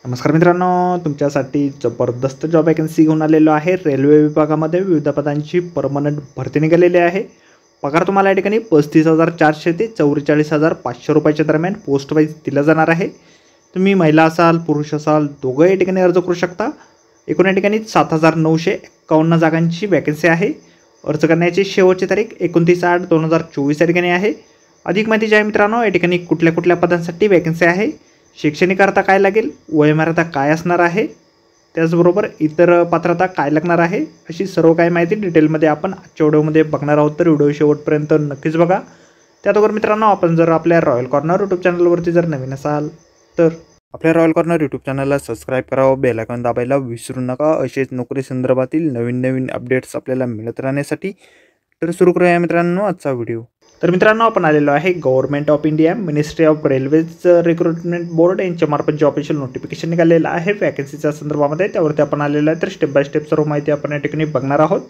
नमस्कार मित्रांनो, तुमच्यासाठी जबरदस्त जॉब वॅकन्सी घेऊन आलेलो आहे। रेल्वे विभागामध्ये विविध पदांची परमनंट भरती निघालेली आहे। पगार तुम्हाला या ठिकाणी 35,400 ते 44,500 रुपयाच्या दरम्यान पोस्ट वाईज दिला जाणार आहे। तुम्ही महिला असाल पुरुष असाल दोघं या ठिकाणी अर्ज करू शकता। एकूण या ठिकाणी 7,951 जागांची वॅकन्सी आहे। अर्ज करण्याची शेवटची तारीख 29/8/2024 या ठिकाणी आहे। अधिक माहिती जी आहे मित्रांनो, या ठिकाणी कुठल्या कुठल्या पदांसाठी वॅकन्सी आहे, शैक्षणिक अर्हता काय लागेल, वयोमर्यादा काय असणार आहे, त्याचबरोबर इतर पात्रता काय लागणार आहे, अशी सर्व काही माहिती डिटेलमध्ये आपण आजच्या व्हिडिओमध्ये बघणार आहोत। तर व्हिडिओ शेवटपर्यंत नक्कीच बघा। त्याचबरोबर मित्रांनो, आपण जर आपल्या रॉयल कॉर्नर यूट्यूब चॅनलवरती जर नवीन असाल तर आपल्या रॉयल कॉर्नर यूट्यूब चॅनलला सबस्क्राईब करावं, बेल आयकॉन दाबायला विसरू नका। असेच नोकरी संदर्भातील नवीन अपडेट्स आपल्याला मिळत राहण्यासाठी। तर सुरू करूया मित्रांनो आजचा व्हिडिओ। तर मित्रांनो, आपण आलेलो आहे government of India ministry of railways recruitment board यांच्यामार्फत जे ऑफिशियल नोटिफिकेशन निघालेलं आहे वॅकन्सीच्या संदर्भामध्ये, त्यावरती आपण आलेलो आहे। तर स्टेप बाय स्टेप सर्व माहिती आपण या ठिकाणी बघणार आहोत।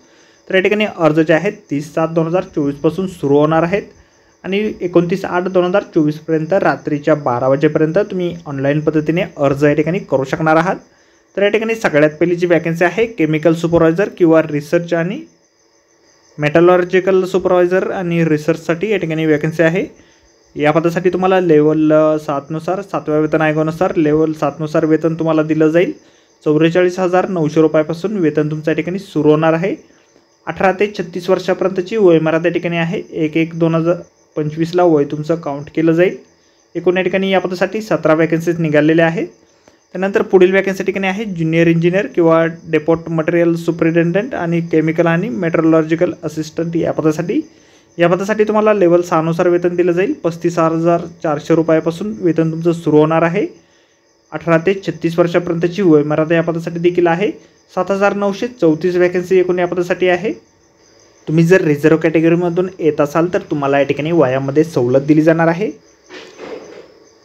तर या ठिकाणी अर्ज जे आहेत 30/7/2024 पासून सुरू होणार आहेत आणि 29/8/2024 पर्यंत रात्रीच्या 12 वाजेपर्यंत तुम्ही ऑनलाईन पद्धतीने अर्ज या ठिकाणी करू शकणार आहात। तर या ठिकाणी सगळ्यात पहिली जी वॅकन्सी आहे केमिकल सुपरवायझर किंवा रिसर्च आणि मेटलॉजिकल सुपरवायझर आणि रिसर्चसाठी या ठिकाणी वॅकन्सी आहे। या पदासाठी तुम्हाला लेवल 7 नुसार 7व्या वेतन आयोगानुसार लेवल 7 नुसार वेतन तुम्हाला दिलं जाईल। 44,900 रुपयापासून वेतन तुमचं या ठिकाणी सुरू होणार आहे। 18 ते 36 वर्षापर्यंतची वयोमर्यादा या ठिकाणी आहे। 1/1/2025 वय तुमचं काउंट केलं जाईल। एकूण या ठिकाणी या पदासाठी 17 वॅकन्सीज निघालेल्या आहेत। त्यानंतर पुढील वॅकन्सी ठिकाणी आहे ज्युनियर इंजिनियर किंवा डेपोट मटेरियल सुपरिटेंडंट आणि केमिकल आणि मेट्रोलॉजिकल असिस्टंट या पदासाठी तुम्हाला लेवल 6 नुसार वेतन दिलं जाईल। 35,400 रुपयापासून वेतन तुमचं सुरू होणार आहे। 18 ते 36 वर्षापर्यंतची वयोमर्यादा या पदासाठी देखील आहे। 7,934 वॅकन्सी एकूण या पदासाठी आहे। तुम्ही जर रिझर्व्ह कॅटेगरीमधून येत असाल तर तुम्हाला या ठिकाणी वयामध्ये सवलत दिली जाणार आहे।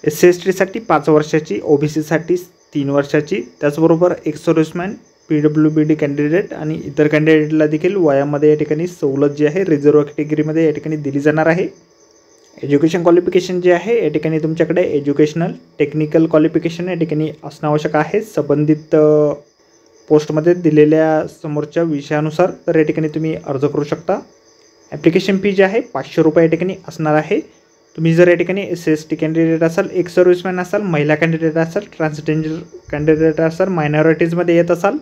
SC/ST साठी 5 वर्षाची, OBC साठी 3 वर्षाची, त्याचबरोबर एक्स सर्व्हिसमॅन, PWBD कॅन्डिडेट आणि इतर कॅन्डिडेटला देखील वयामध्ये या ठिकाणी सवलत जी आहे रिझर्व्ह कॅटेगरीमध्ये या ठिकाणी दिली जाणार आहे। एज्युकेशन क्वालिफिकेशन जे आहे या ठिकाणी तुमच्याकडे एज्युकेशनल टेक्निकल क्वालिफिकेशन या ठिकाणी असणं आवश्यक आहे संबंधित पोस्टमध्ये दिलेल्या समोरच्या विषयानुसार। तर या ठिकाणी तुम्ही अर्ज करू शकता। ॲप्लिकेशन फी जी आहे 500 रुपये या ठिकाणी असणार आहे। तुम्ही जर या ठिकाणी SC/ST कॅन्डिडेट असाल, एक्स सर्व्हिसमॅन असाल, महिला कॅन्डिडेट असाल, ट्रान्सजेंडर कॅन्डिडेट असाल, मायनॉरिटीजमध्ये येत असाल,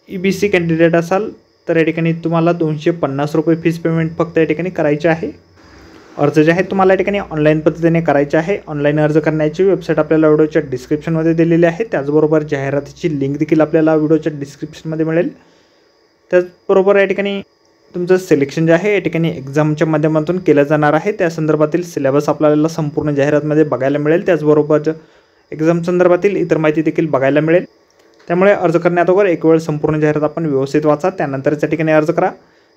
EBC कॅन्डिडेट असाल तर या ठिकाणी तुम्हाला 250 रुपये फीस पेमेंट फक्त या ठिकाणी करायचे आहे। अर्ज जे आहे तुम्हाला या ठिकाणी ऑनलाईन पद्धतीने करायचे आहे। ऑनलाईन अर्ज करण्याची वेबसाईट आपल्याला व्हिडिओच्या डिस्क्रिप्शनमध्ये दिलेली आहे। त्याचबरोबर जाहिरातीची लिंक देखील आपल्याला व्हिडिओच्या डिस्क्रिप्शनमध्ये मिळेल। त्याचबरोबर या ठिकाणी तुमचं सिलेक्शन जे आहे या ठिकाणी एक्झामच्या माध्यमातून केलं जाणार आहे। त्या संदर्भातील सिलेबस आपल्याला संपूर्ण जाहिरातमध्ये बघायला मिळेल। त्याचबरोबर एक्झाम संदर्भातील इतर माहिती देखील बघायला मिळेल। त्यामुळे अर्ज करण्याअगोदर एक वेळ संपूर्ण जाहिरात आपण व्यवस्थित वाचा, त्यानंतरच या ठिकाणी अर्ज करा।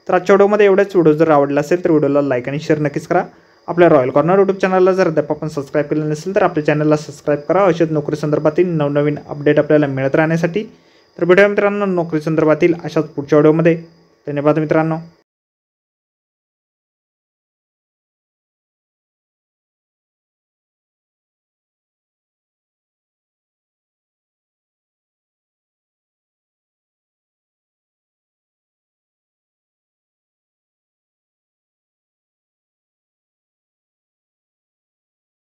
तर आजच्या व्हिडिओमध्ये एवढंच। व्हिडिओ जर आवडला असेल तर व्हिडिओला लाईक आणि शेअर नक्कीच करा। आपल्या रॉयल कॉर्नर यूट्यूब चॅनलला जर अद्याप आपण सबस्क्राईब केलं नसेल तर आपल्या चॅनलला सबस्क्राईब करा। अशाच नोकरी संदर्भातील नवनवीन अपडेट आपल्याला मिळत राहण्यासाठी। तर भेटूया मित्रांनो नोकरी संदर्भातील अशाच पुढच्या व्हिडिओमध्ये। धन्यवाद मित्रांनो।